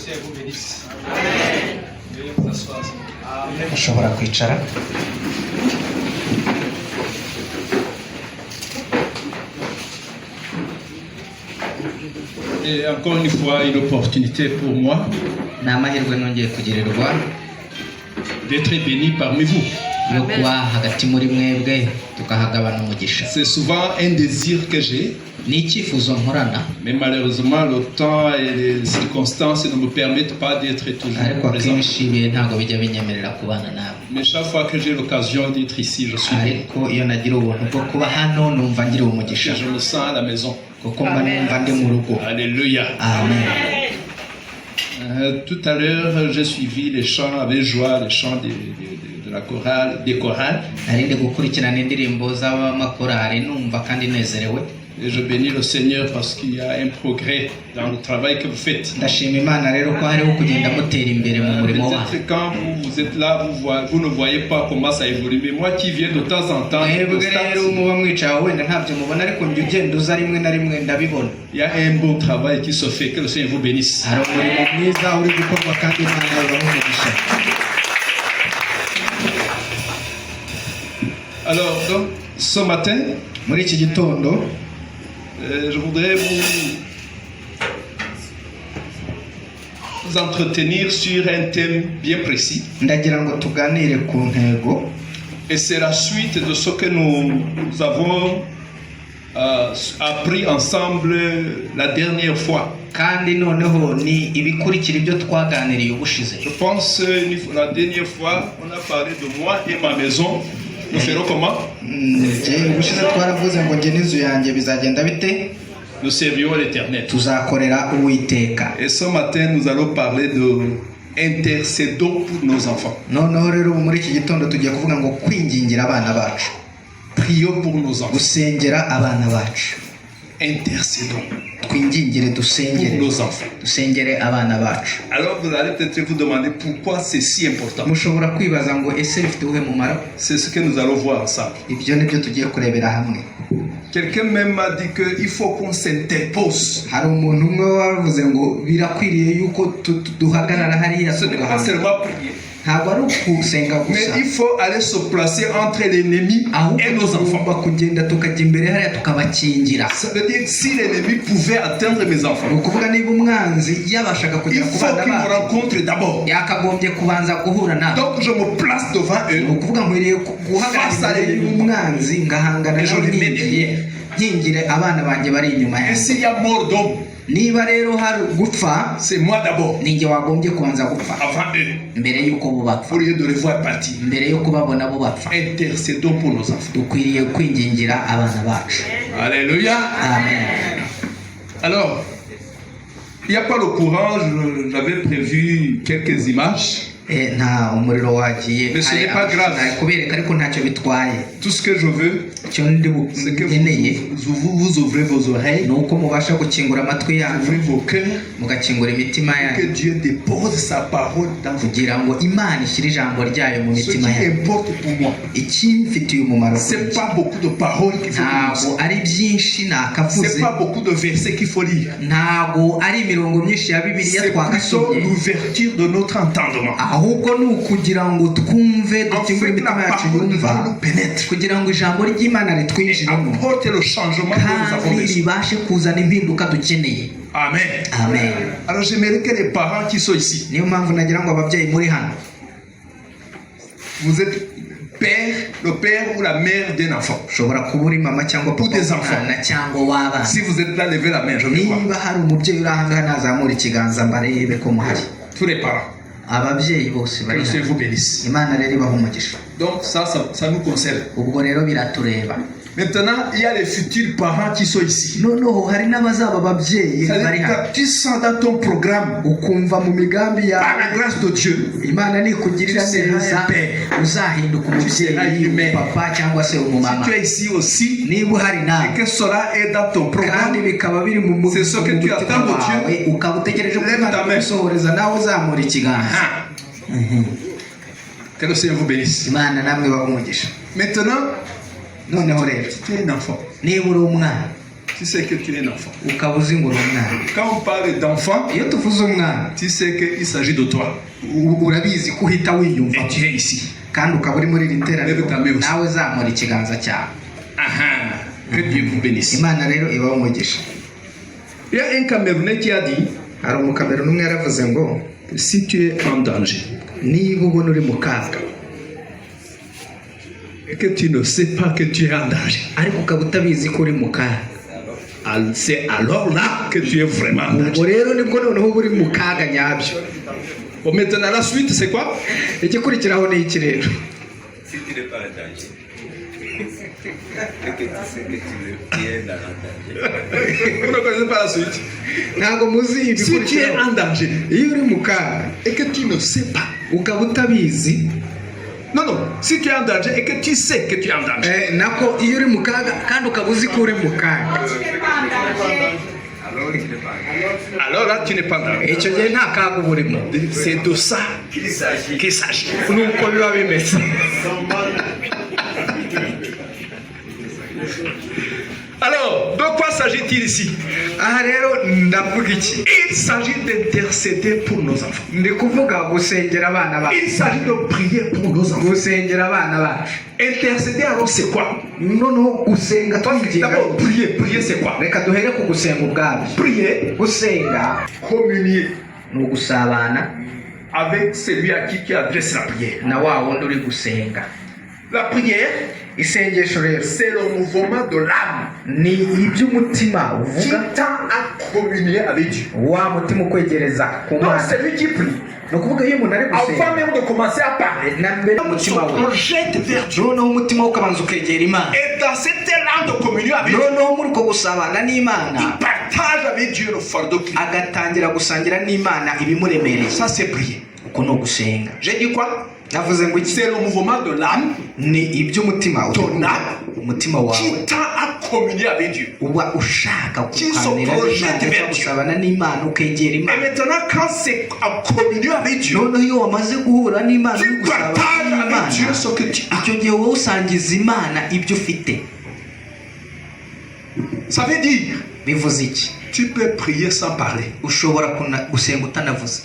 Seigneur vous bénisse. Amen. Veuillez vous asseoir. Amen. ushobora kwicara. Et encore une fois, une opportunité pour moi Ni amahirwe nongeye kugirirwa d'être béni parmi vous. yo kuba hagati muri mwebwe tukahagabana umugisha. C'est souvent un désir que j'ai, Ni icyifuzo nkorana, mais malheureusement le temps et les circonstances ne me permettent pas d'être toujours ariko présent. akenshi ibihe ntabwo bijya binyemerera kubana nawe. Mais chaque fois que j'ai l'occasion d'être ici, je suis béni. Ariko iyo nagira ubuntu bwo kuba hano numva ngiriwe umugisha, Je me sens à la maison. kuko mba numva ndi mu rugo. Alléluia. Amen. Tout à l'heure, j'ai suivi les chants avec joie, les chants de la chorale, des chorales. Nari ndi gukurikirana indirimbo z'amakorali numva kandi nezerewe. Et je bénis le Seigneur parce qu'il y a un progrès dans le travail que vous faites. Ndashima Imana rero ko hariho kugenda mutera imbere mu murimo wawe. Peut-être quand vous êtes là, vous ne voyez pas comment ça évolue. Mais moi qui viens de temps en temps, Mwebwe rero muba mwicaye wenda ntabyo mubona, ariko njye ugenda uza rimwe na rimwe ndabibona. il y a un beau travail qui se fait. Que le Seigneur vous bénisse. Hari umurimo mwiza uri gukorwa kandi Imana ibaha umugisha. Alors, donc, ce matin, Muri iki gitondo je voudrais vous entretenir sur un thème bien précis. ndagira ngo tuganire ku ntego, Et c'est la suite de ce que nous avons appris ensemble la dernière fois. kandi noneho ni ibikurikira ibyo twaganiriye ubushize. Je pense la dernière fois, on a parlé de moi et ma maison. Nous ferons comment? Ubushize twaravuze ngo njye n'inzu yanjye bizagenda bite? Nous servirons l'Éternel. Tuzakorera Uwiteka. Et ce matin, nous allons parler de intercédons pour nos enfants. Noneho rero muri iki gitondo tugiye kuvuga ngo kwingingira abana bacu, Prions pour nos enfants. gusengera abana bacu. Intercédons Twingingire, pour dusengere, nos enfants. dusengere abana bacu. Alors vous allez peut-être vous demander pourquoi c'est si important. Mushobora kwibaza ngo ese bifite ubuhe mumaro? C'est ce que nous allons voir ensemble. Ibyo nibyo tugiye kurebera hamwe. Quelqu'un même m'a dit qu'il faut qu'on s'interpose. Hari umuntu umwe wavuze ngo birakwiriye yuko duhagarara hariya Ce n'est pas tugahanga. seulement prier, Ntabwo ari ukusenga mais gusa, il faut aller se placer entre l'ennemi et nos ahubwo enfants. tugomba kugenda tukajya imbere hariya tukabakingira. Ça veut dire que si l'ennemi pouvait atteindre mes enfants, Ni ukuvuga niba umwanzi yabashaga il kugera ku faut bana qu'il me bacu, rencontre d'abord. yakagombye kubanza guhura nabo. Donc je me place devant Ni eux. ukuvuga nkwiriye guhagarara imbere y'umwanzi ngahangana nawe nkingire abana banjye bari inyuma Et yanjye. s'il y a mort d'homme, Niba rero hari gupfa, c'est moi d'abord, ni njye wagombye kubanza gupfa avant eux, mbere y'uko bo bapfa, au lieu de les voir partir. mbere yo kubabona bo bapfa. Intercédons pour nos enfants. Dukwiriye kwingingira abana bacu. Alléluia. Amen. Alors, il n'y a pas le courant, j'avais prévu quelques images. Nta umuriro wagiye, Mais ce n'est pas grave. kubereka ariko ntacyo bitwaye. Tout ce que je veux, Icyo ndi c'est que bukeneye vous ouvrez vos oreilles, ni uko mubasha gukingura amatwi yanyu, ouvrez vos cœurs, mugakingura imitima que yanyu, Dieu dépose sa parole dans vos cœurs. kugira ngo Imana ishyire ijambo ryayo mu Ce qui mitima yanyu. importe pour moi, Ikimfitiye umumaro c'est pas beaucoup de paroles qu'il faut ntabwo lire. ari byinshi nakavuze, C'est pas beaucoup de versets qu'il faut lire. ntabwo ari imirongo myinshi ya Bibiliya C'est plutôt twagasomye, l'ouverture de notre entendement. ahubwo ni ukugira ngo twumve, En dukingure fait, la imitima yacu parole de yumva, Dieu nous pénètre. kugira ngo ijambo ry'Imana ritwinjiremo Apporte le changement que nous avons kandi besoin. ribashe kuzana impinduka dukeneye. Amen. Amen. Alors j'aimerais que les parents qui sont ici, Niyo mpamvu nagira ngo ababyeyi muri hano, vous êtes le père ou la mère d'un enfant. ushobora kuba uri mama cyangwa papa des enfants. w'umwana cyangwa w'abana. Si vous êtes là, levez la main, je vais voir. Niba hari umubyeyi uri aha ngaha nazamura ikiganza mbarebe ko muhari. Tous les parents. Ababyeyi bose Que bari le Seigneur hano, vous bénisse. Imana rero ibaha umugisha. Donc ça nous concerne. Ubwo rero biratureba. Maintenant, il y a les futurs parents qui sont ici. Noneho hari n'abazaba ababyeyi bari C'est-à-dire hano, que tu sens dans ton programme, ukumva mu migambi par yawe la grâce de Dieu, Imana nikugirira Tu seras neza un père. uzahinduka seras umubyeyi, une mère. papa cyangwa se si umumama. tu es ici aussi, Niba uhari nawe et que cela est dans ton kandi programme, bikaba biri mu C'est ce que tu mutima attends de Dieu. wawe, ukaba utegereje ko Lève Imana ta main. igusohoreza, nawe uzamura ikiganza. ah, que le Seigneur vous bénisse. Imana namwe ibaha umugisha. Maintenant, Noneho rero tu es un enfant. niba uri umwana, tu sais que tu es un enfant. ukaba uzi ngo uri umwana. Quand on parle d'enfant, Iyo tuvuze umwana tu sais qu'il s'agit de toi. urabizi ko uhita wiyumva Et tu es ici. kandi ukaba uri muri iri teraniro Lève ta main aussi. nawe zamura ikiganza cyawe. Que Dieu vous bénisse. Imana rero ibaho umugisha. Il y a un Camerounais qui a dit, hari umukameruni umwe yaravuze ngo si tu es en danger niba ubona uri mu kaga et que tu ne sais pas que tu es en danger, ariko ukaba utabizi ko uri mu kaga, c'est alors là que tu es vraiment en ubwo danger. rero nibwo noneho uba uri mu kaga nyabyo. Bon, maintenant la suite c'est quoi? igikurikiraho ni iki rero? Si tu n'es pas en danger, et que tu sais que tu es dans un danger, Vous ne connaissez pas la suite. ntabwo muzi Si tu es ibikurikiraho. en danger Iyo uri mu kaga et que tu ne sais pas, ukaba utabizi, non, si tu es en danger et que tu sais que tu es en danger, nako iyo uri mu kaga kandi ukaba uzi ko uri mu kaga, alors il n'est pas en danger. alors là tu n'es pas en danger. icyo gihe nta kaga uba urimo. C'est de ça Il s'agit qu'il s'agit. nuko biba bimeze. Alors, de quoi s'agit-il ici? aha rero ndavuga iki? Il s'agit d'intercéder pour nos enfants. ndi kuvuga gusengera abana bacu, Il s'agit de prier pour nos enfants. gusengera abana bacu. Intercéder alors c'est quoi? noneho gusenga twinginga. D'abord, prier c'est quoi? reka duhere ku gusenga ubwabyo. Prier, gusenga communier ni ugusabana avec celui à qui tu adresses la prière. na wa wundi uri gusenga. La prière, isengesho rero c'est le mouvement de l'âme ni iby'umutima qui uvuga, tend à communier avec Dieu. wa mutima ukwegereza ku Donc, Mana. c'est lui qui prie. ni ukuvuga iyo umuntu ari Avant gusenga même de commencer à parler, na mbere on se umutima we, projette vers Dieu. noneho umutima we ukabanza ukegera Imana, Et dans cet élan de communion avec Dieu, noneho muri uko gusabana n'Imana il partage avec Dieu le fardeau qu'il a. agatangira gusangira n'Imana ibimuremereye. Ça, c'est prier. uko ni ugusenga. J'ai dit quoi? navuze ngo iki? C'est le mouvement de l'âme ni iby'umutima Ton âme umutima wawe qui tend à communier avec Dieu. uba ushaka Qui kuganira se projette n'Imana vers cyangwa Dieu. gusabana n'Imana ukegera Et Imana. maintenant, quand c'est en communion avec Dieu, noneho iyo wamaze guhura n'Imana uri tu gusabana partages avec n'Imana, Dieu ce que tu as. icyo gihe wowe usangiza Imana ibyo ufite. Ça veut dire, bivuze iki? tu peux prier sans parler. ushobora gusenga utanavuze,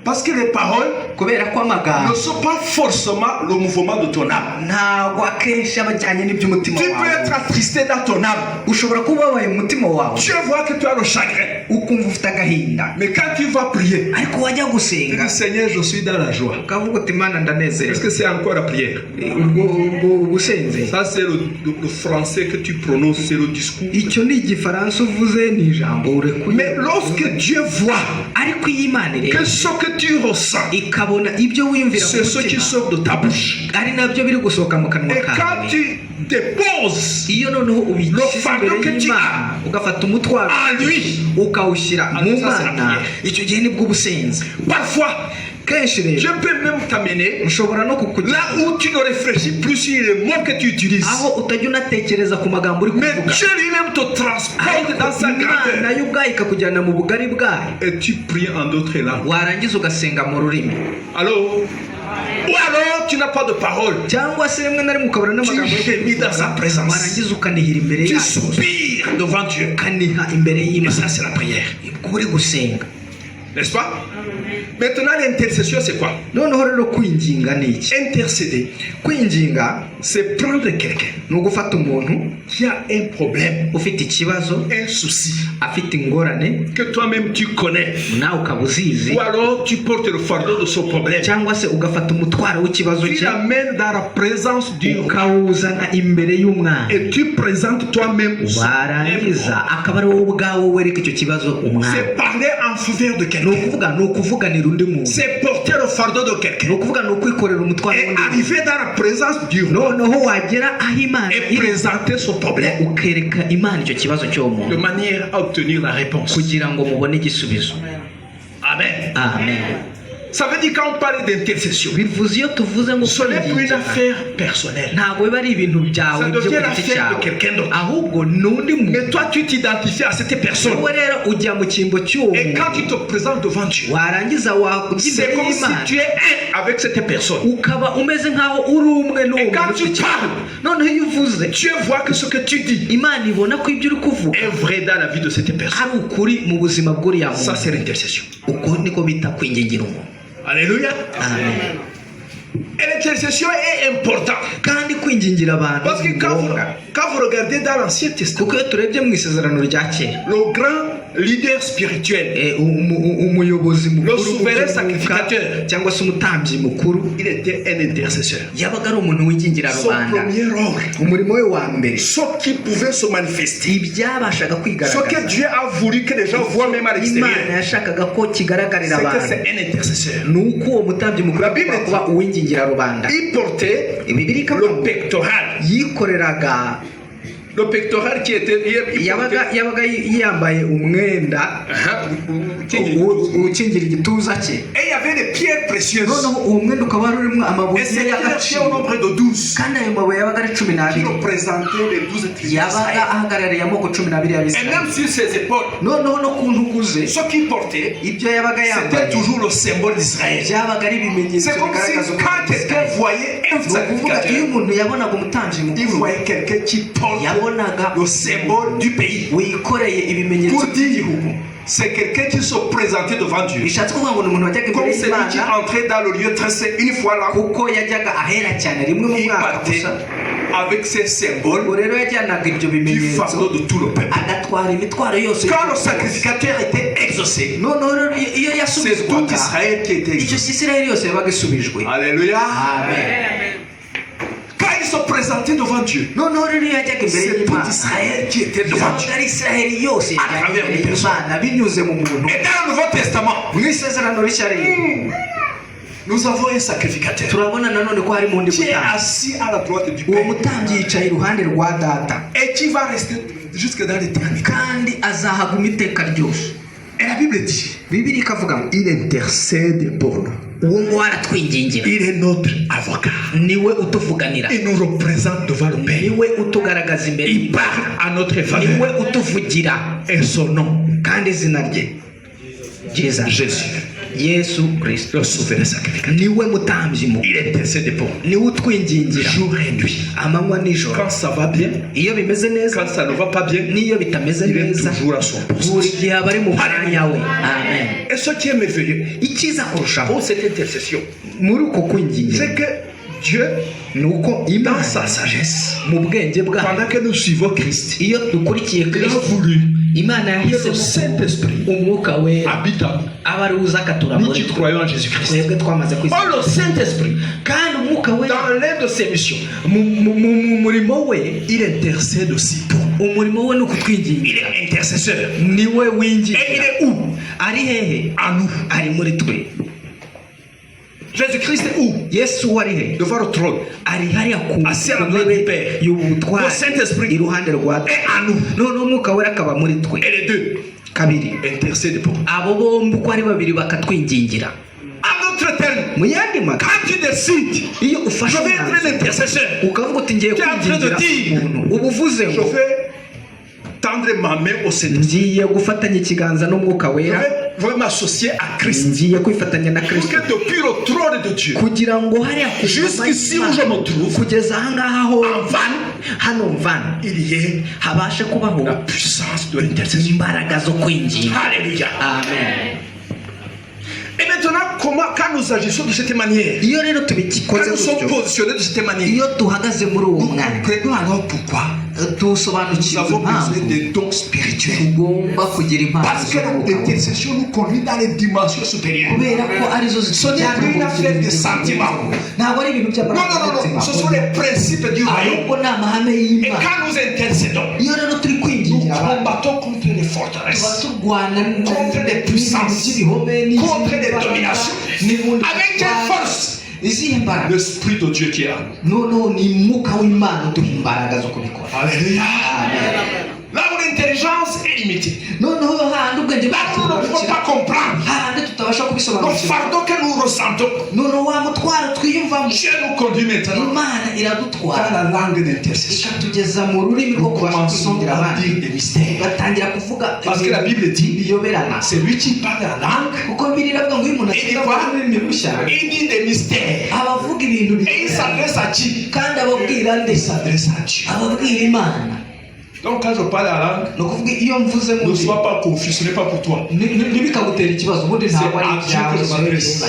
Parce que les paroles kubera ko ne amagambo sont pas forcément le mouvement de ton âme. ntabwo akenshi aba ajyanye n'iby'umutima Tu peux wawe. être attristé dans ton âme. ushobora kuba wabaye mu mutima wawe Tu vois que tu as le chagrin. ukumva ufite agahinda, Mais quand tu vas prier, ariko wajya tu gusenga dis Seigneur, je suis dans la joie. ukavuga uti Imana Est-ce ndanezerewe. que c'est encore la prière? ubwo ubusenze, Ça, c'est le français que tu prononces, c'est le discours. icyo ni igifaransa uvuze, ni ijambo urekuye. Mais lorsque Dieu voit ariko iyo Imana ireba que ce que tu ressens, ikabona ibyo wiyumvira c'est ce qui sort de ta bouche. ari nabyo biri gusohoka mu kanwa Et quand kawe, tu déposes iyo noneho ubishyize fardeau imbere que tu y'Imana ugafata umutwaro en lui, ukawushyira mu ça, c'est la Mana, prière. icyo gihe nibwo ubusenzi. parfois, kenshi rero je peux même t'amener ushobora no kukujya là où tu ne réfléchis plus sur les mots que tu utilises. aho utajya unatekereza ku magambo uri Mais kuvuga, Dieu lui-même te transporte dans sa Imana grandeur. yo ubwayo ikakujyana mu bugari bwayo, Et tu pries en d'autres langues. warangiza ugasenga mu rurimi, Allô? Ou alors tu n'as pas de parole. cyangwa se rimwe na rimwe ukabona n'amagambo yo gémis dans sa kuvuga, présence. warangiza ukanihira imbere Tu yayo, soupires devant Dieu. ukaniha imbere Et y'Imana. ça, c'est la prière. ubwo uri gusenga. N'est-ce pas? Maintenant, l'intercession, c'est quoi? noneho rero kwinginga ni iki? Intercéder, kwinginga c'est prendre quelqu'un ni ugufata umuntu qui a un problème, ufite ikibazo, un souci, afite ingorane, que toi-même tu connais. nawe ukaba uzizi, Ou alors tu portes le fardeau de ce problème. cyangwa se ugafata umutwaro w'ikibazo Tu cye l'amènes dans la présence du roi. ukawuzana imbere y'umwana, Et tu présentes toi-même. warangiza akaba ari wowe ubwawe wereka icyo kibazo umwana. C'est parler en faveur de ni quelqu'un. ukuvuganira undi muntu, C'est porter le fardeau de ni quelqu'un. ukuvuga ni ukwikorera umutwaro Et w'undi muntu. arriver dans la présence du roi. noneho wagera aho Imana Et iri, présenter son problème. ukereka Imana icyo kibazo cy'uwo De muntu manière à obtenir la réponse. kugira ngo mubone igisubizo. Amen. amen. Ça veut dire quand on parle d'intercession, bivuze iyo tuvuze ngo ce n'est plus une kwingingira affaire personnelle. ntabwo biba ari ibintu byawe Ça byo devient ku giti l'affaire de cyawe quelqu'un d'autre. ahubwo n'undi muntu Mais toi, tu t'identifies à cette personne. wowe rero ujya mu cyimbo cy'uwo Et quand muntu tu te présentes devant Dieu, warangiza wakujya c'est imbere comme si y'Imana tu es un avec cette personne. ukaba umeze nk'aho uri umwe n'uwo Et quand muntu tu ufite parles, noneho iyo uvuze Dieu voit que ce que tu dis Imana ibona ko ibyo uri kuvuga est vrai dans la vie de cette personne. ari ukuri mu buzima bw'uriya Ça, muntu c'est l'intercession. uko niko bita kwingingira umuntu. Alléluia. Amen. Et l'intercession est importante. kandi kwingingira abantu Parce que ni ngombwa. quand vous regardez dans l'Ancien Testament, kuko iyo turebye mu isezerano rya kera le grand leader spirituel, umuyobozi mukuru Le souverain mu by'umwuka, sacrificateur. cyangwa se umutambyi mukuru il était un intercesseur. yabaga ari umuntu wingingira Son rubanda. premier rôle, umurimo we wa mbere ce qui pouvait se manifester, ibyabashaga ce que kwigaragaza Dieu a voulu que les gens voient même à Imana l'extérieur, yashakaga ko kigaragarira c'est que abantu c'est un intercesseur. ni uko uwo mutambyi mukuru La Bible agomba kuba uwingingira rubanda. Il portait Bibiliya ikavuga le ngo pectoral. yikoreraga Le pectoral qui était. yabaga yambaye umwenda ukingira igituza cye, Et il y avait des pierres précieuses. noneho uwo mwenda ukaba wari urimo amabuye Et ces pierres étaient au y'agaciro, nombre de 12 kandi ayo mabuye yabaga ari 12 qui représentaient les 12 tribus yabaga d'Israël. ahagarariye amoko 12 Et y'abisirayeli. même sur ses épaules, noneho no ku ntugu ze ce qu'il portait, ibyo yabaga c'était yambaye toujours le symbole d'Israël. byabaga ari ibimenyetso C'est comme si bigaragaza quand quelqu'un ubwoko. voyait un Ni ukuvuga iyo sacrificateur, umuntu yabonaga umutambyi il mukuru voyait quelqu'un qui porte yabonaga le symbole du pays. wikoreye ibimenyetso Pour dire, by'igihugu. c'est quelqu'un qui se présentait devant Dieu. bishatse kuvuga ngo ni umuntu wajyaga Comme imbere celui qui y'Imana entrait dans le lieu très saint une fois là, kuko yajyaga ahera cyane rimwe mu il mwaka partait gusa. avec ses ubwo symboles rero yajyanaga ibyo du bimenyetso fardeau de tout le peuple. agatwara imitwaro yose. Quand le sacrificateur était exaucé, noneho rero iyo c'est tout yasubizwaga Israël qui était icyo exaucé. Isirayeli yose yabaga isubijwe. Alléluia. Amen. Quand il se présentait devant Dieu, noneho rero iyo yajyaga imbere c'est tout y'Imana Israël qui était devant yabaga Dieu. ari Isirayeli yose À yajyaga travers imbere les y'Imana binyuze mu muntu. Et dans le Nouveau Testament, mu isezerano rishya rero nous avons un sacrificateur turabona nanone ko harimo undi qui est mutambyi. assis à la droite du uwo Père mutambyi yicaye iruhande rwa data et qui va rester jusque dans l'éternité. kandi azahaguma iteka ryose. Et la Bible dit, Bibiliya ikavuga ngo il intercède pour nous. uwo nguwo aratwingingira, Il est notre avocat. niwe utuvuganira, Il nous représente devant le Père. niwe utugaragaza imbere Il y'Imana, parle à notre niwe faveur. utuvugira, Et son nom, kandi izina rye Jesus, Jésus, Yesu Kristo le souverain sacrificateur. niwe mutambyi mukuru, Il intercède pour nous. niwe utwingingira Jour et nuit. amanywa nijoro. Quand ça va bien, iyo bimeze neza quand ça ne va pas bien, n'iyo bitameze il est neza, toujours à son buri poste. gihe aba ari mu mwanya we. Amen. Et ce qui est merveilleux icyiza kurushaho pour cette intercession, muri uko kwingingira c'est que Dieu, ni uko dans Imana sa sagesse, mu bwenge bwayo, pendant que nous suivons Christ, iyo dukurikiye il a Kristo, voulu Imana que le yahisemo Saint-Esprit umwuka we habite en nous. aba ari uza akatura Nous muri qui twe, croyons en Jésus-Christ. twebwe twamaze kwizera. Oh, le Saint-Esprit, kandi umwuka we dans l'un de ses missions, mu murimo we, il intercède aussi pour nous. umurimo we ni Il ukutwingingira, est intercesseur. niwe Et il wingingira. est où? ari hehe? En nous. ari muri twe. Jésus-Christ est où? Yesu wari he? Devant le trône. ari hariya ku Assis à la ku droite ntebe du Père. y'ubutwari Le Saint-Esprit iruhande rwa est en nous. noneho umwuka we akaba muri twe. Et les deux kabiri, intercèdent pour nous. abo bombi uko ari babiri bakatwingingira. En d'autres termes, mu yandi magambo, quand tu décides, iyo je ufashe vais être umwanzuro l'intercesseur, ukavuga uti ngiye Tu es en train de kwingingira dire, umuntu, uba uvuze je ngo vais tendre ma main au Seigneur. ngiye gufatanya ikiganza n'umwuka Je wera, vais m'associer à Christ. ngiye kwifatanya na Pour Kristo que depuis le trône de Dieu, kugira ngo hariya ku jusqu'ici ngoma où je y'Imana, me trouve, kugeza ahangaha ho en van, hano mvana il y ait habashe kubaho la puissance de l'intercession. imbaraga zo kwinginga. Alléluia. Amen. Et maintenant, quand nous agissons de cette manière, iyo rero quand tubikoze nous sommes gutyo, positionnés de cette manière, iyo duhagaze muri uwo nous mwanya, comprenons alors pourquoi nous tusobanukirwa avons besoin impamvu des dons spirituels. tugomba kugira impano Parce que z'umwuka wera. l'intercession nous conduit dans les dimensions supérieures. kubera ko arizo Ce n'est plus une affaire de sentiments. ntabwo ari ibintu Non, non, non, non. Ce sont les principes du royaume. ahubwo ni amahame Et y'Imana. quand nous intercédons, iyo rero turi nous kwingingira abantu, combattons contre les tuba forteresses, turwana contre les puissances, n'ibihome contre les dominations. n'ubundi Avec quelle force? izihe mbaraga? L'Esprit de Dieu qui est en nous. noneho ni umwuka w'Imana uduha imbaraga zo kubikora. Alléluia. Amen. Là où l'intelligence est limité. noneho hahandi ubwenge Là, nous ne pouvons pas comprendre hahandi tutabasha le kubisobanukirwa fardeau que nous ressentons. noneho wa mutwaro twiyumvamo Dieu nous conduit maintenant imana dans iradutwara la langue d'intercession. ikatugeza mu rurimi rwo Nous kubasha commençons kwigira à abandi dire des mystères. batangira kuvuga Parce que la Bible dit, biyoberana c'est lui qui parle la langue, kuko bibiliya iravuga ngo iyo umuntu Et asiga quoi? ururimi rushya il dit des mystères. abavuga ibintu Et il s'adresse à qui? kandi ababwira nde Il s'adresse à Dieu. ababwira imana Donc quand je parle la langue, ni ukuvuga iyo mvuze mu ne sois pas confus, ce n'est pas pour toi. ntibikagutera ikibazo ubundi ntabwo ari C'est à Dieu que je ibyawe m'adresse.